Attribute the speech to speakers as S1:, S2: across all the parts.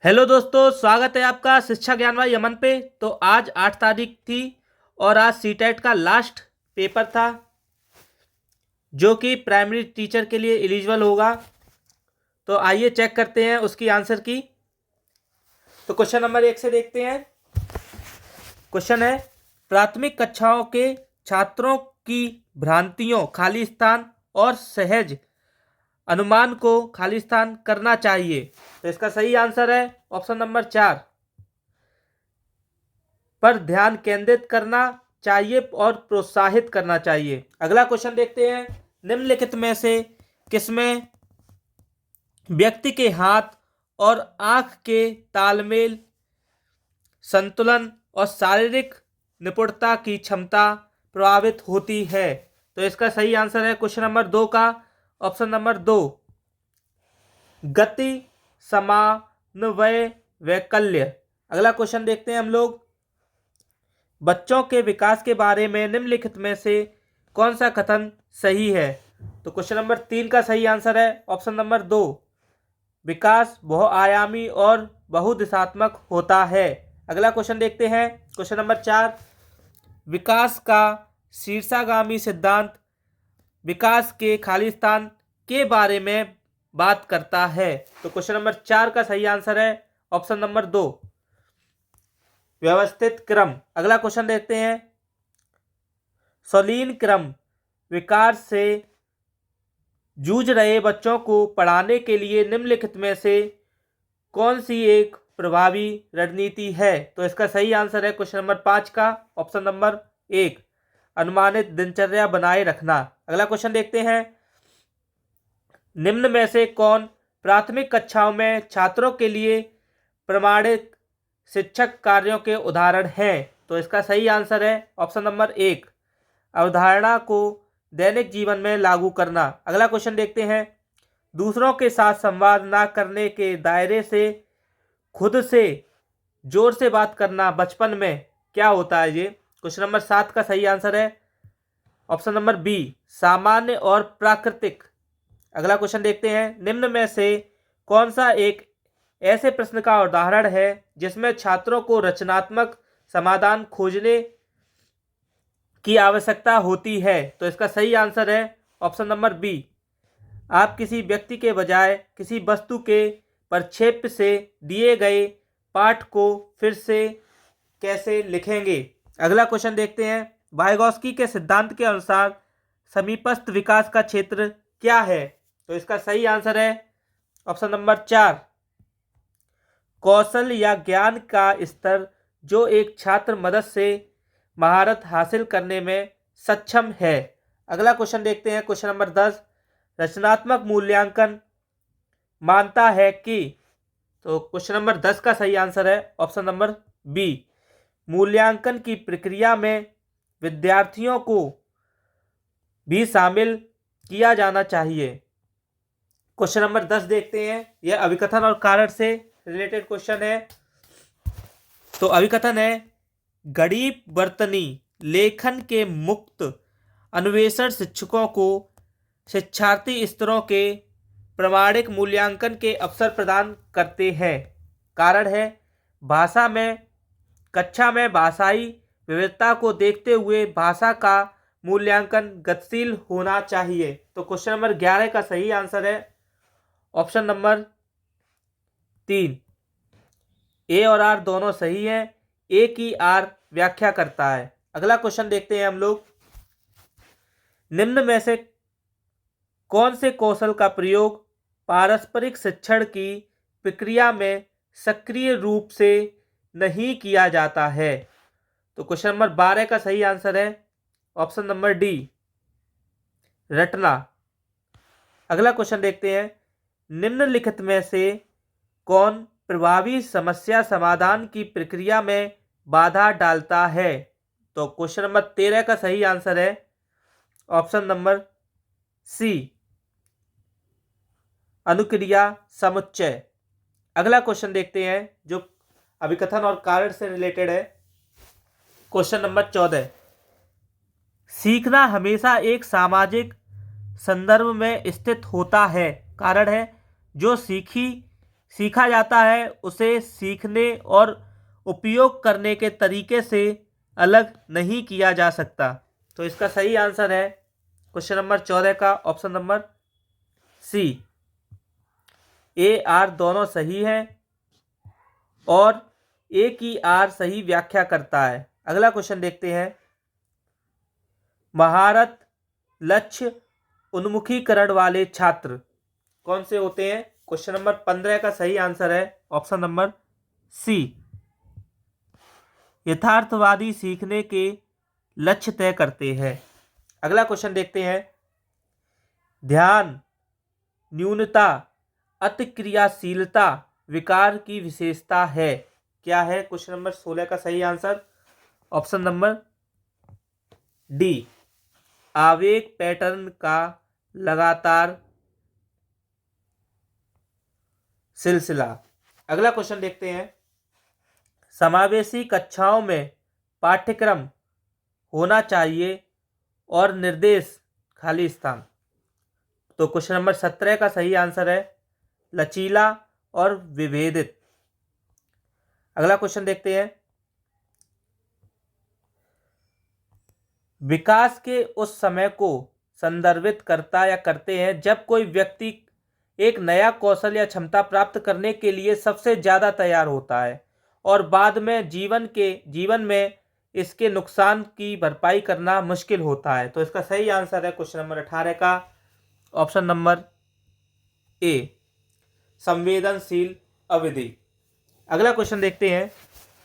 S1: Hello दोस्तों, स्वागत है आपका शिक्षा ज्ञान भाई अमन पे। तो आज 8 तारीख थी और आज सीटेट का लास्ट पेपर था जो कि प्राइमरी टीचर के लिए एलिजिबल होगा। तो आइए चेक करते हैं उसकी आंसर की। तो क्वेश्चन नंबर 1 से देखते हैं। क्वेश्चन है, प्राथमिक कक्षाओं के छात्रों की भ्रांतियों खाली स्थान और सहज अनुमान को खाली स्थान करना चाहिए। तो इसका सही आंसर है ऑप्शन नंबर 4 पर ध्यान केंद्रित करना चाहिए और प्रोत्साहित करना चाहिए। अगला क्वेश्चन देखते हैं, निम्नलिखित में से किसमें व्यक्ति के हाथ और आंख के तालमेल, संतुलन और शारीरिक निपुणता की क्षमता प्रभावित होती है। तो इसका सही आंसर है क्वेश्चन नंबर 2 का ऑप्शन नंबर 2 गति, समान्वय, वैकल्य। अगला क्वेश्चन देखते हैं हम लोग, बच्चों के विकास के बारे में निम्नलिखित में से कौन सा कथन सही है। तो क्वेश्चन नंबर 3 का सही आंसर है ऑप्शन नंबर 2 विकास बहुआयामी और बहुदिशात्मक होता है। अगला क्वेश्चन देखते हैं, क्वेश्चन नंबर 4 विकास का शीर्षागामी सिद्धांत विकास के खाली स्थान के बारे में बात करता है। तो क्वेश्चन नंबर 4 का सही आंसर है ऑप्शन नंबर 2 व्यवस्थित क्रम। अगला क्वेश्चन देखते हैं, सलीन क्रम विकार से जूझ रहे बच्चों को पढ़ाने के लिए निम्नलिखित में से कौन सी एक प्रभावी रणनीति है। तो इसका सही आंसर है क्वेश्चन नंबर 5 का ऑप्शन नंबर 1 अनुमानित दिनचर्या बनाए रखना। अगला क्वेश्चन देखते हैं, निम्न में से कौन प्राथमिक कक्षाओं में छात्रों के लिए प्रमाणित शिक्षक कार्यों के उदाहरण हैं। तो इसका सही आंसर है ऑप्शन नंबर 1 अवधारणा को दैनिक जीवन में लागू करना। अगला क्वेश्चन देखते हैं, दूसरों के साथ संवाद ना करने के दायरे से खुद से जोर से बात करना बचपन में क्या होता है। ये क्वेश्चन नंबर 7 का सही आंसर है ऑप्शन नंबर बी सामान्य और प्राकृतिक। अगला क्वेश्चन देखते हैं, निम्न में से कौन सा एक ऐसे प्रश्न का उदाहरण है जिसमें छात्रों को रचनात्मक समाधान खोजने की आवश्यकता होती है। तो इसका सही आंसर है ऑप्शन नंबर बी आप किसी व्यक्ति के बजाय किसी वस्तु के प्रक्षेप से दिए गए पाठ को फिर से कैसे लिखेंगे। अगला क्वेश्चन देखते हैं, वाइगॉस्की के सिद्धांत के अनुसार समीपस्थ विकास का क्षेत्र क्या है। तो इसका सही आंसर है ऑप्शन नंबर 4 कौशल या ज्ञान का स्तर जो एक छात्र मदद से महारत हासिल करने में सक्षम है। अगला क्वेश्चन देखते हैं, क्वेश्चन नंबर 10 रचनात्मक मूल्यांकन मानता है कि। तो क्वेश्चन नंबर 10 का सही आंसर है ऑप्शन नंबर बी मूल्यांकन की प्रक्रिया में विद्यार्थियों को भी शामिल किया जाना चाहिए। क्वेश्चन नंबर 10 देखते हैं, यह अभिकथन और कारण से रिलेटेड क्वेश्चन है। तो अभिकथन है, गरीब वर्तनी लेखन के मुक्त अन्वेषण शिक्षकों को शिक्षार्थी स्तरों के प्रमाणिक मूल्यांकन के अवसर प्रदान करते हैं। कारण है, भाषा में कक्षा में भाषाई विविधता को देखते हुए भाषा का मूल्यांकन गतिशील होना चाहिए। तो क्वेश्चन नंबर 11 का सही आंसर है ऑप्शन नंबर 3 ए और आर दोनों सही है। ए की आर व्याख्या करता है। अगला क्वेश्चन देखते हैं हम लोग, निम्न में से कौन से कौशल का प्रयोग पारस्परिक शिक्षण की प्रक्रिया में सक्रिय रूप से नहीं किया जाता है। तो क्वेश्चन नंबर 12 का सही आंसर है ऑप्शन नंबर डी रटना। अगला क्वेश्चन देखते हैं, निम्नलिखित में से कौन प्रभावी समस्या समाधान की प्रक्रिया में बाधा डालता है। तो क्वेश्चन नंबर 13 का सही आंसर है ऑप्शन नंबर सी अनुक्रिया समुच्चय। अगला क्वेश्चन देखते हैं जो अभिकथन और कारण से रिलेटेड है। क्वेश्चन नंबर 14 सीखना हमेशा एक सामाजिक संदर्भ में स्थित होता है। कारण है, जो सीखी सीखा जाता है उसे सीखने और उपयोग करने के तरीके से अलग नहीं किया जा सकता। तो इसका सही आंसर है क्वेश्चन नंबर 14 का option number C. A R दोनों सही हैं और ए की आर सही व्याख्या करता है। अगला क्वेश्चन देखते हैं। महारत लक्ष्य उन्मुखीकरण वाले छात्र कौन से होते हैं? क्वेश्चन नंबर 15 का सही आंसर है ऑप्शन नंबर सी। यथार्थवादी सीखने के लक्ष्य तय करते हैं। अगला क्वेश्चन देखते हैं। ध्यान न्यूनता अतिक्रियाशीलता विकार की विशेषता है, क्या है? क्वेश्चन नंबर 16 का सही आंसर ऑप्शन नंबर डी। आवेग पैटर्न का लगातार सिलसिला। अगला क्वेश्चन देखते हैं। समावेशी कक्षाओं में पाठ्यक्रम होना चाहिए और निर्देश खाली स्थान। तो क्वेश्चन नंबर 17 का सही आंसर है लचीला और विभेदित। अगला क्वेश्चन देखते हैं। विकास के उस समय को संदर्भित करता या करते हैं जब कोई व्यक्ति एक नया कौशल या क्षमता प्राप्त करने के लिए सबसे ज़्यादा तैयार होता है और बाद में जीवन में इसके नुकसान की भरपाई करना मुश्किल होता है। तो इसका सही आंसर है क्वेश्चन नंबर 18 का ऑप्शन नंबर ए, संवेदनशील अवधि। अगला क्वेश्चन देखते हैं।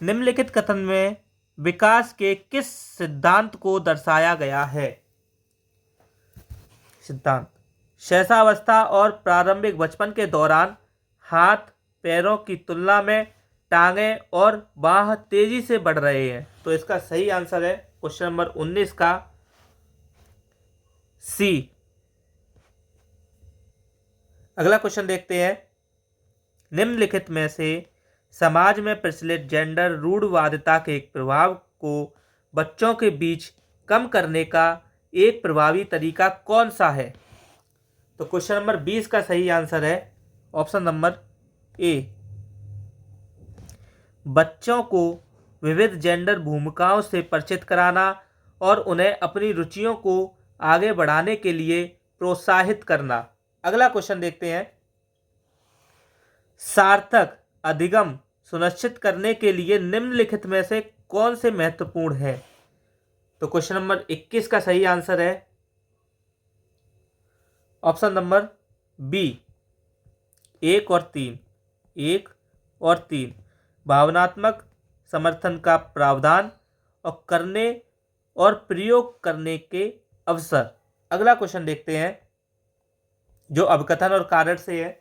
S1: निम्नलिखित कथन में विकास के किस सिद्धांत को दर्शाया गया है? सिद्धांत शैशवावस्था और प्रारंभिक बचपन के दौरान हाथ पैरों की तुलना में टांगें और बाह तेजी से बढ़ रहे हैं। तो इसका सही आंसर है क्वेश्चन नंबर 19 का सी। अगला क्वेश्चन देखते हैं। निम्नलिखित में से समाज में प्रचलित जेंडर रूढ़वादिता के प्रभाव को बच्चों के बीच कम करने का एक प्रभावी तरीका कौन सा है? तो क्वेश्चन नंबर 20 का सही आंसर है ऑप्शन नंबर ए। बच्चों को विविध जेंडर भूमिकाओं से परिचित कराना और उन्हें अपनी रुचियों को आगे बढ़ाने के लिए प्रोत्साहित करना। अगला क्वेश्चन देखते हैं। सार्थक अधिगम सुनिश्चित करने के लिए निम्नलिखित में से कौन से महत्वपूर्ण है? तो क्वेश्चन नंबर 21 का सही आंसर है ऑप्शन नंबर बी, 1 और 3। 1 और 3 भावनात्मक समर्थन का प्रावधान और करने और प्रयोग करने के अवसर। अगला क्वेश्चन देखते हैं जो अभिकथन और कारण से है।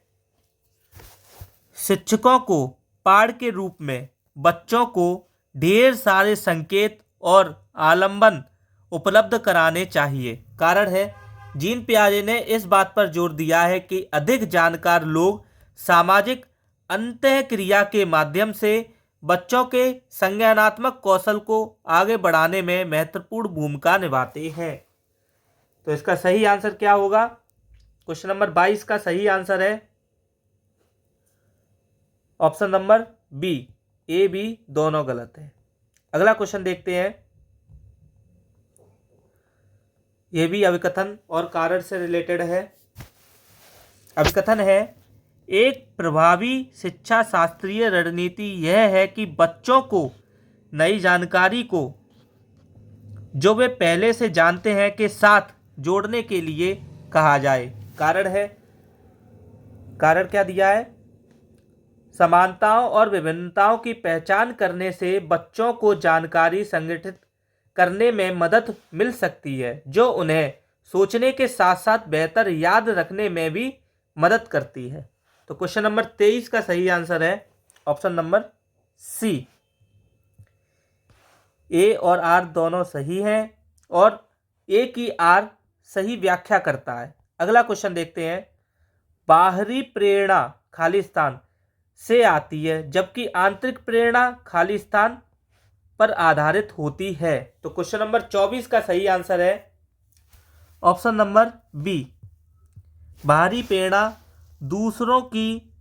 S1: शिक्षकों को पाठ के रूप में बच्चों को ढेर सारे संकेत और आलंबन उपलब्ध कराने चाहिए। कारण है जीन पियाजे ने इस बात पर जोर दिया है कि अधिक जानकार लोग सामाजिक अंतःक्रिया के माध्यम से बच्चों के संज्ञानात्मक कौशल को आगे बढ़ाने में महत्वपूर्ण भूमिका निभाते हैं। तो इसका सही आंसर क्या होगा? क्वेश्चन नंबर 22 का सही आंसर है option number B, A B दोनों गलत है। अगला क्वेश्चन देखते हैं। यह भी अभिकथन और कारण से रिलेटेड है। अभिकथन है, एक प्रभावी शिक्षा शास्त्रीय रणनीति यह है कि बच्चों को नई जानकारी को जो वे पहले से जानते हैं के साथ जोड़ने के लिए कहा जाए। कारण है, कारण क्या दिया है? समानताओं और विभिन्नताओं की पहचान करने से बच्चों को जानकारी संगठित करने में मदद मिल सकती है जो उन्हें सोचने के साथ साथ बेहतर याद रखने में भी मदद करती है। तो क्वेश्चन नंबर 23 का सही आंसर है ऑप्शन नंबर सी। ए और आर दोनों सही हैं और ए की आर सही व्याख्या करता है। अगला क्वेश्चन देखते हैं। बाहरी प्रेरणा खाली स्थान से आती है जबकि आंतरिक प्रेरणा खाली स्थान पर आधारित होती है। तो क्वेश्चन नंबर 24 का सही आंसर है ऑप्शन नंबर बी। बाहरी प्रेरणा दूसरों की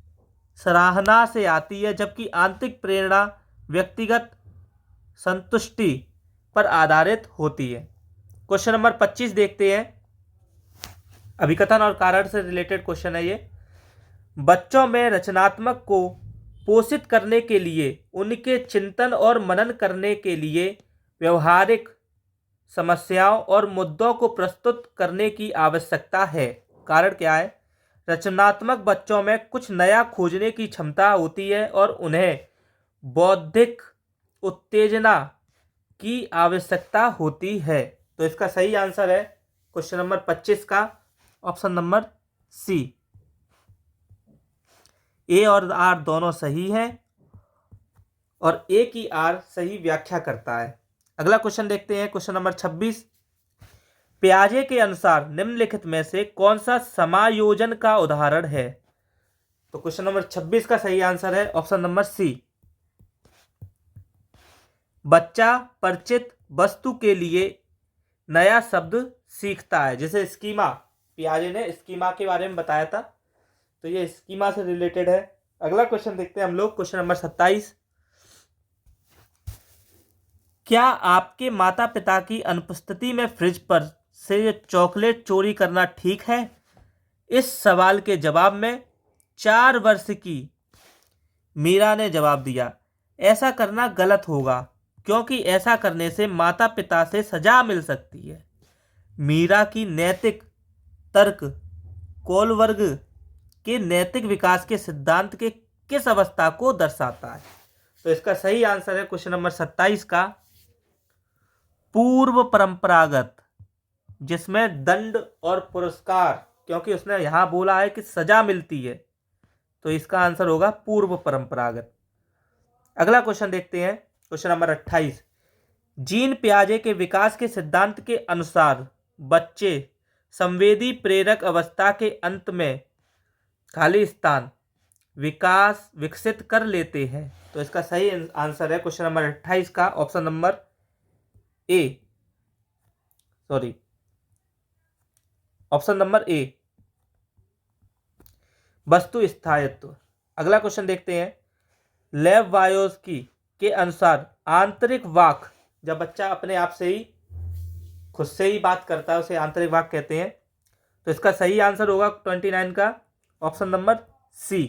S1: सराहना से आती है, जबकि आंतरिक प्रेरणा व्यक्तिगत संतुष्टि पर आधारित होती है। क्वेश्चन नंबर 25 देखते हैं। अभिकथन और कारण से रिलेटेड क्वेश्चन है ये। बच्चों में रचनात्मक को पोषित करने के लिए उनके चिंतन और मनन करने के लिए व्यवहारिक समस्याओं और मुद्दों को प्रस्तुत करने की आवश्यकता है। कारण क्या है? रचनात्मक बच्चों में कुछ नया खोजने की क्षमता होती है और उन्हें बौद्धिक उत्तेजना की आवश्यकता होती है। तो इसका सही आंसर है क्वेश्चन नंबर 25 का ऑप्शन नंबर सी। ए और आर दोनों सही हैं और ए की आर सही व्याख्या करता है। अगला क्वेश्चन देखते हैं, क्वेश्चन नंबर 26। पियाजे के अनुसार निम्नलिखित में से कौन सा समायोजन का उदाहरण है? तो क्वेश्चन नंबर 26 का सही आंसर है ऑप्शन नंबर सी। बच्चा परिचित वस्तु के लिए नया शब्द सीखता है, जैसे स्कीमा। पियाजे ने स्कीमा के बारे में बताया था, तो ये स्कीमा से रिलेटेड है। अगला क्वेश्चन देखते हैं हम लोग, क्वेश्चन नंबर 27। क्या आपके माता पिता की अनुपस्थिति में फ्रिज पर से चॉकलेट चोरी करना ठीक है? इस सवाल के जवाब में 4 वर्ष की मीरा ने जवाब दिया, ऐसा करना गलत होगा क्योंकि ऐसा करने से माता पिता से सजा मिल सकती है। मीरा की नैतिक तर्क कोलबर्ग के नैतिक विकास के सिद्धांत के किस अवस्था को दर्शाता है? तो इसका सही आंसर है क्वेश्चन नंबर 27 का पूर्व परंपरागत, जिसमें दंड और पुरस्कार, क्योंकि उसने यहां बोला है कि सजा मिलती है, तो इसका आंसर होगा पूर्व परंपरागत। अगला क्वेश्चन देखते हैं, क्वेश्चन नंबर 28। जीन पियाजे के विकास के सिद्धांत के अनुसार बच्चे संवेदी प्रेरक अवस्था के अंत में खाली स्थान विकास विकसित कर लेते हैं। तो इसका सही आंसर है क्वेश्चन नंबर 28 का option number A, sorry option number A, वस्तु स्थायित्व। अगला क्वेश्चन देखते हैं, लेव वायोस्की के अनुसार आंतरिक वाक, जब बच्चा अपने आप से ही खुद से ही बात करता है उसे आंतरिक वाक कहते हैं। तो इसका सही आंसर होगा 29 का ऑप्शन नंबर सी,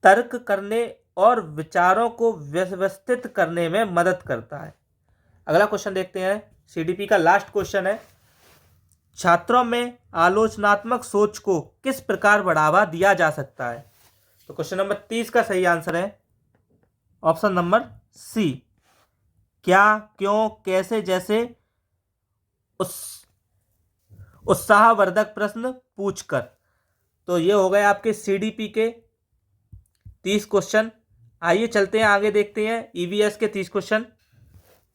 S1: तर्क करने और विचारों को व्यवस्थित करने में मदद करता है। अगला क्वेश्चन देखते हैं, सीडीपी का लास्ट क्वेश्चन है, छात्रों में आलोचनात्मक सोच को किस प्रकार बढ़ावा दिया जा सकता है? तो क्वेश्चन नंबर 30 का सही आंसर है ऑप्शन नंबर सी, क्या, क्यों, कैसे जैसे उत्साहवर्धक प्रश्न पूछकर। तो ये हो गए आपके सीडीपी के 30 क्वेश्चन। आइए चलते हैं आगे, देखते हैं ईवीएस के 30 क्वेश्चन।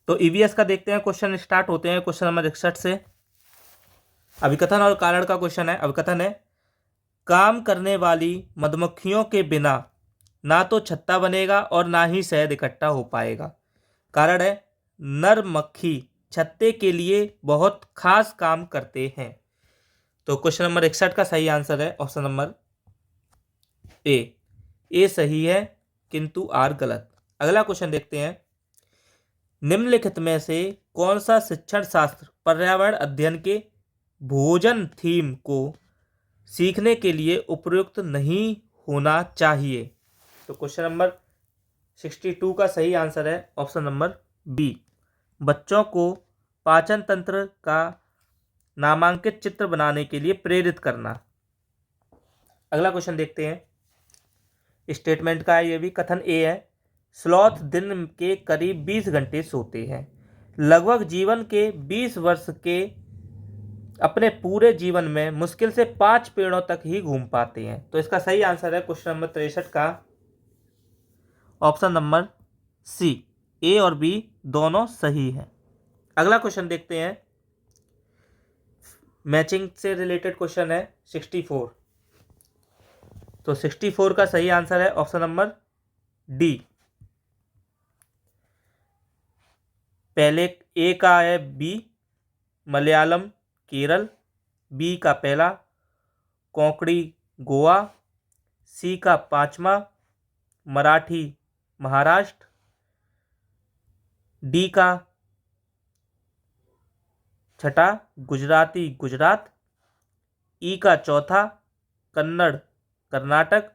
S1: तो ईवीएस का देखते हैं, क्वेश्चन स्टार्ट होते हैं क्वेश्चन नंबर 61 से। अभिकथन और कारण का क्वेश्चन है। अभिकथन है, काम करने वाली मधुमक्खियों के बिना ना तो छत्ता बनेगा और ना ही शहद इकट्ठा हो पाएगा। कारण है, नर मक्खी छत्ते के लिए बहुत खास काम करते हैं। तो क्वेश्चन नंबर 61 का सही आंसर है ऑप्शन नंबर ए सही है किंतु आर गलत। अगला क्वेश्चन देखते हैं, निम्नलिखित में से कौन सा शिक्षण शास्त्र पर्यावरण अध्ययन के भोजन थीम को सीखने के लिए उपयुक्त नहीं होना चाहिए? तो क्वेश्चन नंबर 62 का सही आंसर है ऑप्शन नंबर बी, बच्चों को पाचन तंत्र का नामांकित चित्र बनाने के लिए प्रेरित करना। अगला क्वेश्चन देखते हैं, स्टेटमेंट का है ये भी। कथन ए है, स्लॉथ दिन के करीब 20 घंटे सोते हैं, लगभग जीवन के 20 वर्ष के अपने पूरे जीवन में मुश्किल से 5 पेड़ों तक ही घूम पाते हैं। तो इसका सही आंसर है क्वेश्चन नंबर 63 का ऑप्शन नंबर सी, ए और बी दोनों सही हैं। अगला क्वेश्चन देखते हैं, मैचिंग से रिलेटेड क्वेश्चन है 64। तो 64 का सही आंसर है ऑप्शन नंबर डी। पहले ए का है बी, मलयालम केरल, बी का पहला कोंकणी गोवा, सी का पांचवा मराठी महाराष्ट्र, डी का छठा गुजराती गुजरात, ई का चौथा कन्नड़ कर्नाटक,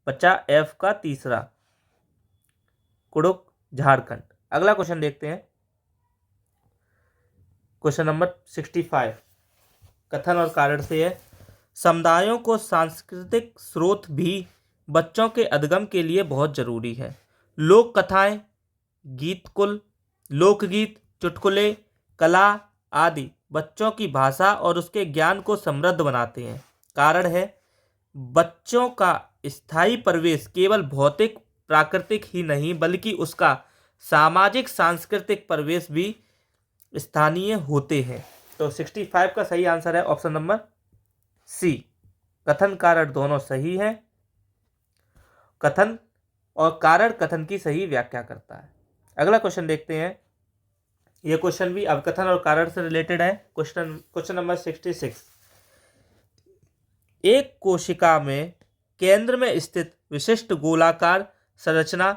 S1: बचा एफ का तीसरा कुडुख झारखंड। अगला क्वेश्चन देखते हैं, क्वेश्चन नंबर 65 कथन और कारण से है। समुदायों को सांस्कृतिक स्रोत भी बच्चों के अधगम के लिए बहुत जरूरी है। लोक कथाएं, गीतकुल, लोकगीत, चुटकुले, कला आदि बच्चों की भाषा और उसके ज्ञान को समृद्ध बनाते हैं। कारण है, बच्चों का स्थायी परिवेश केवल भौतिक प्राकृतिक ही नहीं बल्कि उसका सामाजिक सांस्कृतिक परिवेश भी स्थानीय होते हैं। तो 65 का सही आंसर है ऑप्शन नंबर सी। कथन कारण दोनों सही हैं। कथन और कारण कथन की सही व्याख्या करता है। अगला क्वेश्चन देखते हैं, यह क्वेश्चन भी अब कथन और कारण से रिलेटेड है। Question number 66। एक कोशिका में केंद्र में स्थित विशिष्ट गोलाकार संरचना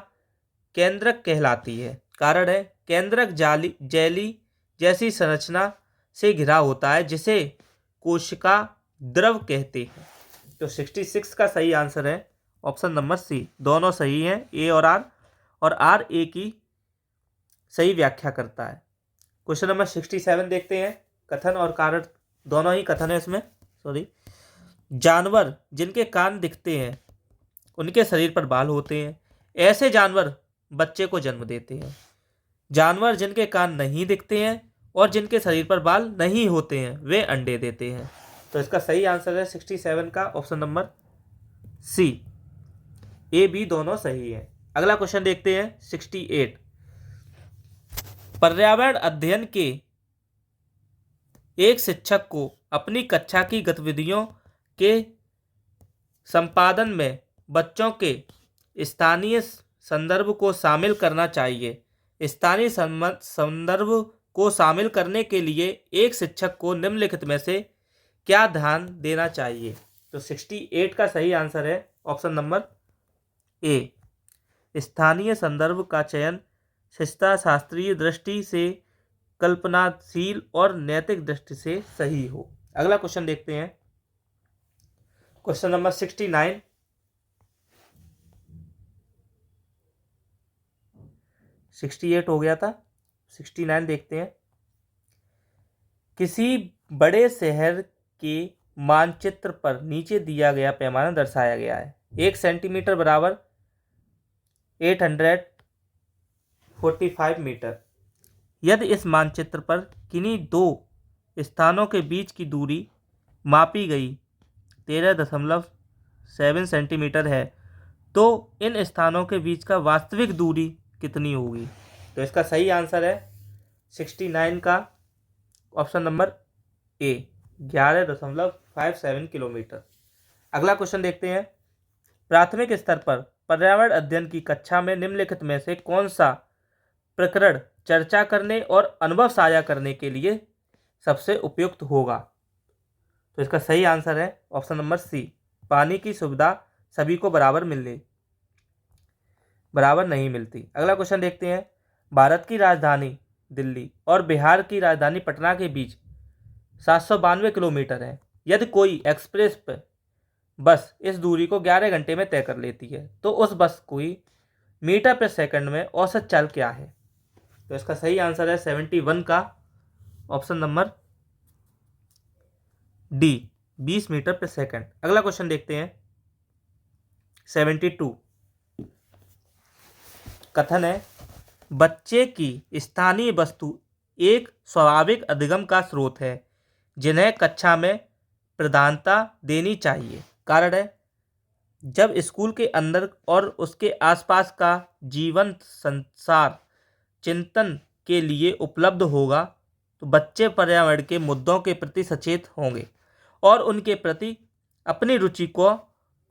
S1: केंद्रक कहलाती है। कारण है, केंद्रक जेली जैसी संरचना से घिरा होता है जिसे कोशिका द्रव कहते हैं। तो 66 का सही आंसर है ऑप्शन नंबर सी। दोनों सही हैं, ए और आर ए की सही व्याख्या करता है। क्वेश्चन नंबर 67 देखते हैं, कथन और कारण दोनों ही कथन है इसमें। जानवर जिनके कान दिखते हैं उनके शरीर पर बाल होते हैं। ऐसे जानवर बच्चे को जन्म देते हैं। जानवर जिनके कान नहीं दिखते हैं और जिनके शरीर पर बाल नहीं होते हैं वे अंडे देते हैं। तो इसका सही आंसर है 67 का option number C. A B दोनों सही है। अगला क्वेश्चन देखते हैं 68। पर्यावरण अध्ययन के एक शिक्षक को अपनी कक्षा की गतिविधियों के संपादन में बच्चों के स्थानीय संदर्भ को शामिल करना चाहिए। स्थानीय संदर्भ को शामिल करने के लिए एक शिक्षक को निम्नलिखित में से क्या ध्यान देना चाहिए। तो 68 का सही आंसर है ऑप्शन नंबर ए। स्थानीय संदर्भ का चयन शिक्षा शास्त्रीय दृष्टि से कल्पनाशील और नैतिक दृष्टि से सही हो। अगला क्वेश्चन देखते हैं, क्वेश्चन नंबर 69। 68 हो गया था, 69 देखते हैं। किसी बड़े शहर के मानचित्र पर नीचे दिया गया पैमाना दर्शाया गया है। 1 सेंटीमीटर बराबर 845 मीटर। यदि इस मानचित्र पर किन्हीं दो स्थानों के बीच की दूरी मापी गई 13.7 सेंटीमीटर है तो इन स्थानों के बीच का वास्तविक दूरी कितनी होगी। तो इसका सही आंसर है 69 का ऑप्शन नंबर ए, 11.57 किलोमीटर। अगला क्वेश्चन देखते हैं, प्राथमिक स्तर पर पर्यावरण अध्ययन की कक्षा में निम्नलिखित में से कौन सा प्रकरण चर्चा करने और अनुभव साझा करने के लिए सबसे उपयुक्त होगा। तो इसका सही आंसर है ऑप्शन नंबर सी, पानी की सुविधा सभी को बराबर नहीं मिलती। अगला क्वेश्चन देखते हैं, भारत की राजधानी दिल्ली और बिहार की राजधानी पटना के बीच 792 किलोमीटर है। यदि कोई एक्सप्रेस पर बस इस दूरी को 11 घंटे में तय कर लेती है तो उस बस की मीटर प्रति सेकंड में औसत चाल क्या है। तो इसका सही आंसर है 71 का ऑप्शन नंबर डी, 20 मीटर प्रति सेकंड। अगला क्वेश्चन देखते हैं 72। कथन है, बच्चे की स्थानीय वस्तु एक स्वाभाविक अधिगम का स्रोत है जिन्हें कक्षा में प्रधानता देनी चाहिए। कारण है, जब स्कूल के अंदर और उसके आसपास का जीवंत संसार चिंतन के लिए उपलब्ध होगा तो बच्चे पर्यावरण के मुद्दों के प्रति सचेत होंगे और उनके प्रति अपनी रुचि को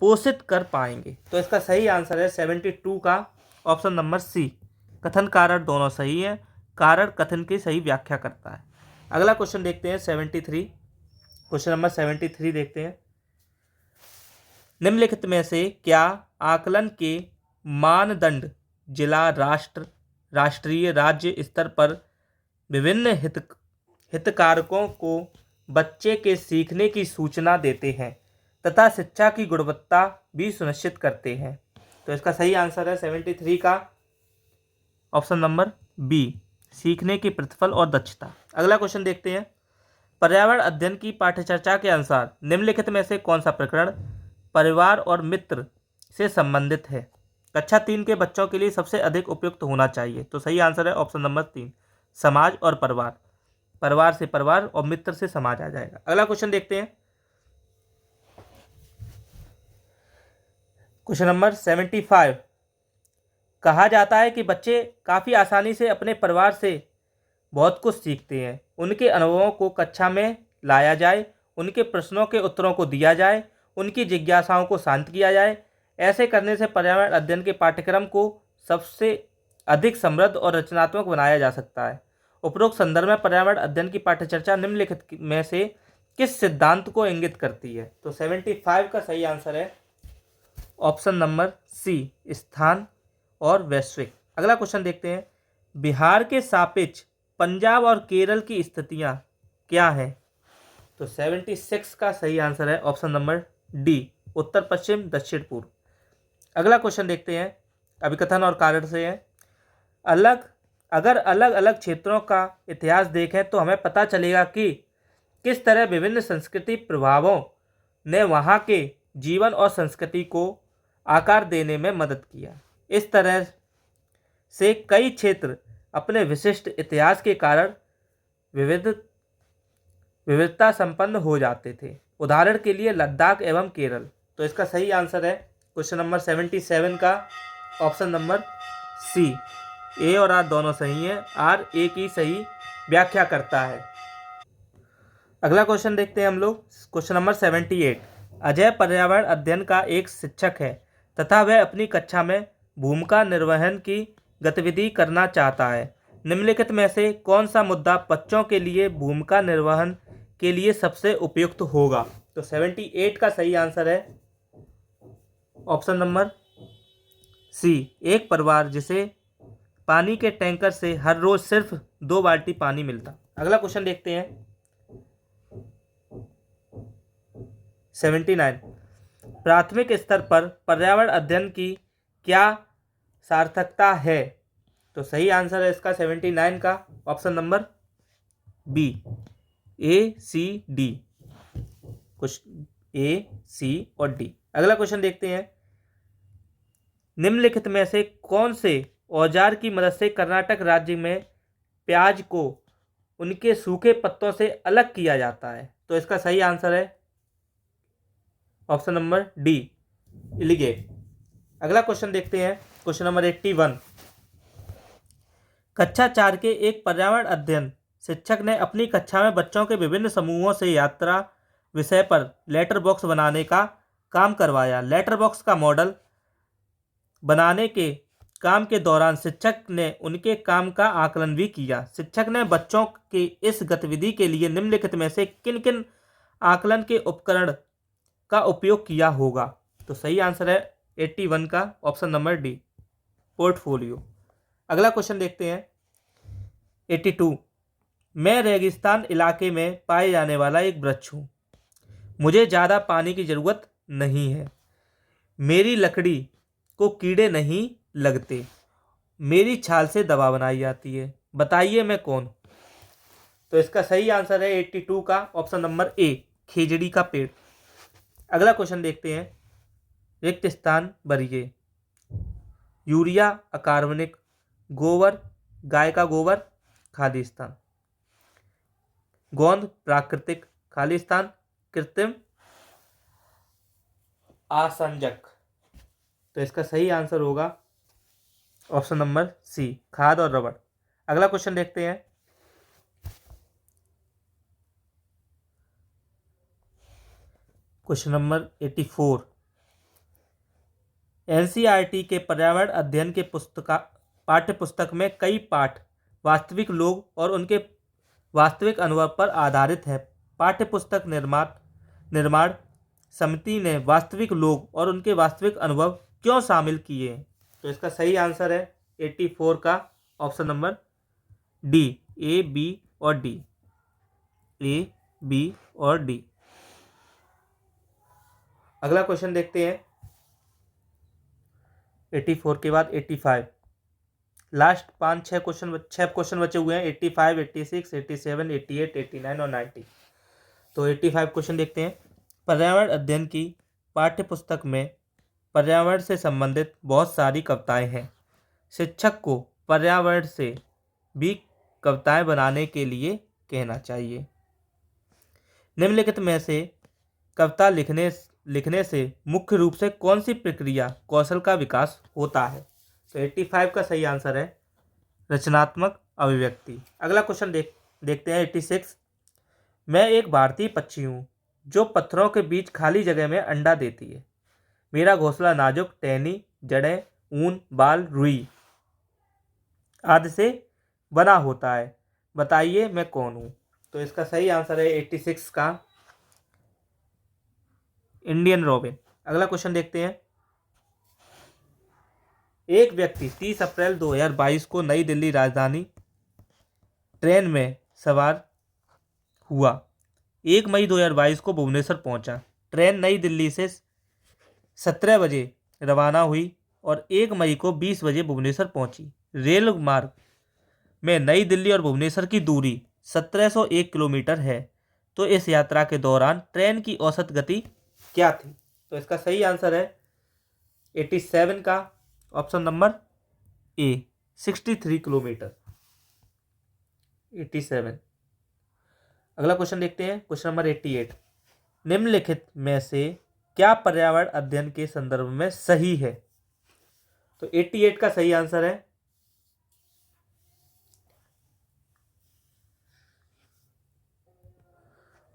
S1: पोषित कर पाएंगे। तो इसका सही आंसर है 72 का ऑप्शन नंबर सी। कथन कारण दोनों सही है, कारण कथन की सही व्याख्या करता है। अगला क्वेश्चन देखते हैं 73। क्वेश्चन नंबर 73 देखते हैं, निम्नलिखित में से क्या आकलन के मानदंड जिला, राष्ट्र, राष्ट्रीय, राज्य स्तर पर विभिन्न हितधारकों को बच्चे के सीखने की सूचना देते हैं तथा शिक्षा की गुणवत्ता भी सुनिश्चित करते हैं? तो इसका सही आंसर है 73 का ऑप्शन नंबर बी, सीखने की प्रतिफल और दक्षता। अगला क्वेश्चन देखते हैं। पर्यावरण अध्ययन की पाठ्यचर्या के अनुसार निम्नलिखित में से कौन सा प्रकरण परिवार और मित्र से संबंधित है? कक्षा 3 के बच्चों के लिए सबसे अधिक उपयुक्त होना चाहिए। तो सही आंसर है ऑप्शन नंबर 3, समाज और परिवार। परिवार से परिवार और मित्र से समाज आ जाएगा। अगला क्वेश्चन देखते हैं। Question number 75। कहा जाता है कि बच्चे काफ़ी आसानी से अपने परिवार से बहुत कुछ सीखते हैं। उनके अनुभवों को कक्षा में लाया जाए, उनके प्रश्नों के उत्तरों को दिया जाए, उनकी जिज्ञासाओं को शांत किया जाए। ऐसे करने से पर्यावरण अध्ययन के पाठ्यक्रम को सबसे अधिक समृद्ध और रचनात्मक बनाया जा सकता है। उपरोक्त संदर्भ में पर्यावरण अध्ययन की पाठ्यचर्या निम्नलिखित में से किस सिद्धांत को इंगित करती है? तो 75 का सही आंसर है ऑप्शन नंबर सी, स्थान और वैश्विक। अगला क्वेश्चन देखते हैं। बिहार के सापेक्ष पंजाब और केरल की स्थितियां क्या हैं? तो 76 का सही आंसर है ऑप्शन नंबर डी, उत्तर पश्चिम दक्षिण पूर्व। अगला क्वेश्चन देखते हैं, अभिकथन और कारण से है। अगर अलग अलग क्षेत्रों का इतिहास देखें तो हमें पता चलेगा कि किस तरह विभिन्न संस्कृति प्रभावों ने वहाँ के जीवन और संस्कृति को आकार देने में मदद किया। इस तरह से कई क्षेत्र अपने विशिष्ट इतिहास के कारण विविधता संपन्न हो जाते थे। उदाहरण के लिए लद्दाख एवं केरल। तो इसका सही आंसर है क्वेश्चन नंबर 77 का ऑप्शन नंबर सी, ए और आर दोनों सही हैं। आर ए की सही व्याख्या करता है। अगला क्वेश्चन देखते हैं हम लोग। Question number 78। अजय पर्यावरण अध्ययन का एक शिक्षक है तथा वह अपनी कक्षा में भूमिका निर्वहन की गतिविधि करना चाहता है। निम्नलिखित में से कौन सा मुद्दा बच्चों के लिए भूमिका निर्वहन के लिए सबसे उपयुक्त होगा? तो 78 का सही आंसर है ऑप्शन नंबर सी, एक परिवार जिसे पानी के टैंकर से हर रोज सिर्फ 2 बाल्टी पानी मिलता। अगला क्वेश्चन देखते हैं 79। प्राथमिक स्तर पर पर्यावरण अध्ययन की क्या सार्थकता है? तो सही आंसर है इसका 79 का ऑप्शन नंबर बी, ए सी डी, कुछ ए सी और डी। अगला क्वेश्चन देखते हैं। निम्नलिखित में से कौन से औजार की मदद से कर्नाटक राज्य में प्याज को उनके सूखे पत्तों से अलग किया जाता है? तो इसका सही आंसर है ऑप्शन नंबर डी, इलिगेट। अगला क्वेश्चन देखते हैं क्वेश्चन नंबर 81। कक्षा 4 के एक पर्यावरण अध्ययन शिक्षक ने अपनी कक्षा में बच्चों के विभिन्न समूहों से यात्रा विषय पर लेटर बॉक्स बनाने का काम करवाया। लेटर बॉक्स का मॉडल बनाने के काम के दौरान शिक्षक ने उनके काम का आकलन भी किया। शिक्षक ने बच्चों की इस गतिविधि के लिए निम्नलिखित में से किन किन आकलन के उपकरण का उपयोग किया होगा? तो सही आंसर है 81 का ऑप्शन नंबर डी, पोर्टफोलियो। अगला क्वेश्चन देखते हैं 82। मैं रेगिस्तान इलाके में पाए जाने वाला एक वृक्ष हूँ। मुझे ज़्यादा पानी की ज़रूरत नहीं है। मेरी लकड़ी को कीड़े नहीं लगते। मेरी छाल से दवा बनाई जाती है। बताइए मैं कौन? तो इसका सही आंसर है 82 का ऑप्शन नंबर ए, खेजड़ी का पेड़। अगला क्वेश्चन देखते हैं। रिक्त स्थान भरिए। यूरिया अकार्बनिक, गोबर गाय का गोबर, खाली स्थान। गोंद प्राकृतिक, खाली स्थान कृत्रिम आसंजक। तो इसका सही आंसर होगा ऑप्शन नंबर सी, खाद और रबड़। अगला क्वेश्चन देखते हैं। Question number 84। एनसीईआरटी के पर्यावरण अध्ययन के पाठ्य पुस्तक में कई पाठ वास्तविक लोग और उनके वास्तविक अनुभव पर आधारित है। पाठ्य पुस्तक निर्माण समिति ने वास्तविक लोग और उनके वास्तविक अनुभव क्यों शामिल किए? तो इसका सही आंसर है 84 का ऑप्शन नंबर डी, ए, बी और डी। ए, बी और डी। अगला क्वेश्चन देखते हैं 84 के बाद 85। लास्ट 5-6 क्वेश्चन बचे हुए हैं, 85, 86, 87, 88, 89 और 90। तो 85 क्वेश्चन देखते हैं। पर्यावरण अध्ययन की पाठ्य पुस्तक में पर्यावरण से संबंधित बहुत सारी कविताएं हैं। शिक्षक को पर्यावरण से भी कविताएं बनाने के लिए कहना चाहिए। निम्नलिखित में से कविता लिखने से मुख्य रूप से कौन सी प्रक्रिया कौशल का विकास होता है? तो 85 का सही आंसर है रचनात्मक अभिव्यक्ति। अगला क्वेश्चन देखते हैं 86। मैं एक भारतीय पक्षी हूँ जो पत्थरों के बीच खाली जगह में अंडा देती है। मेरा घोंसला नाजुक टहनी, जड़ें, ऊन, बाल, रुई आदि से बना होता है। बताइए मैं कौन हूँ? तो इसका सही आंसर है 86 का इंडियन रॉबिन। अगला क्वेश्चन देखते हैं। एक व्यक्ति 30 अप्रैल 2022 को नई दिल्ली राजधानी ट्रेन में सवार हुआ। 1 मई 2022 को भुवनेश्वर पहुंचा। ट्रेन नई दिल्ली से 17 बजे रवाना हुई और 1 मई को 20 बजे भुवनेश्वर पहुंची। रेल मार्ग में नई दिल्ली और भुवनेश्वर की दूरी 1701 किलोमीटर है। तो इस यात्रा के दौरान ट्रेन की औसत गति क्या थी? तो इसका सही आंसर है 87 का ऑप्शन नंबर ए, 63 किलोमीटर। 87। अगला क्वेश्चन देखते हैं, क्वेश्चन नंबर 88। निम्नलिखित में से क्या पर्यावरण अध्ययन के संदर्भ में सही है? तो 88 का सही आंसर है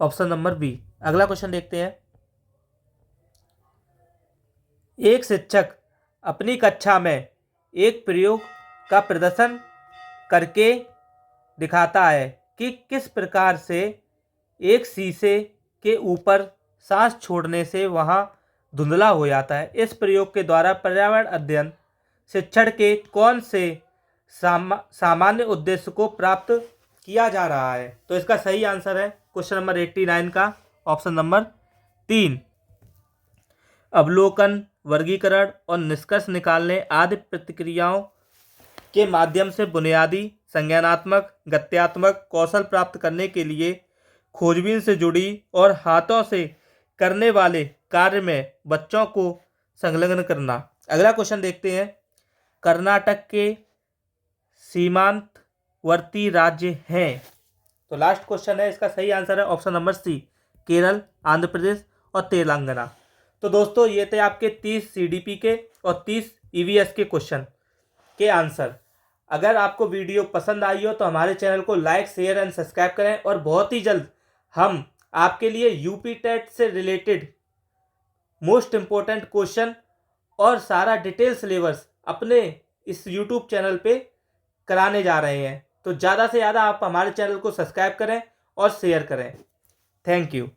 S1: ऑप्शन नंबर बी। अगला क्वेश्चन देखते हैं। एक शिक्षक अपनी कक्षा में एक प्रयोग का प्रदर्शन करके दिखाता है कि किस प्रकार से एक शीशे के ऊपर सांस छोड़ने से वहाँ धुंधला हो जाता है। इस प्रयोग के द्वारा पर्यावरण अध्ययन शिक्षण के कौन से सामान्य उद्देश्य को प्राप्त किया जा रहा है? तो इसका सही आंसर है क्वेश्चन नंबर 89 का ऑप्शन नंबर 3। अवलोकन, वर्गीकरण और निष्कर्ष निकालने आदि प्रतिक्रियाओं के माध्यम से बुनियादी संज्ञानात्मक गत्यात्मक कौशल प्राप्त करने के लिए खोजबीन से जुड़ी और हाथों से करने वाले कार्य में बच्चों को संलग्न करना। अगला क्वेश्चन देखते हैं। कर्नाटक के सीमांतवर्ती राज्य हैं। तो लास्ट क्वेश्चन है, इसका सही आंसर है option number C, Kerala, Andhra Pradesh और तेलंगाना। तो दोस्तों ये थे आपके 30 सीडीपी के और 30 ईवीएस के क्वेश्चन के आंसर। अगर आपको वीडियो पसंद आई हो तो हमारे चैनल को लाइक, शेयर एंड सब्सक्राइब करें और बहुत ही जल्द हम आपके लिए यूपी टेट से रिलेटेड मोस्ट इम्पोर्टेंट क्वेश्चन और सारा डिटेल सिलेबस अपने इस यूट्यूब चैनल पे कराने जा रहे हैं। तो ज़्यादा से ज़्यादा आप हमारे चैनल को सब्सक्राइब करें और शेयर करें। Thank you.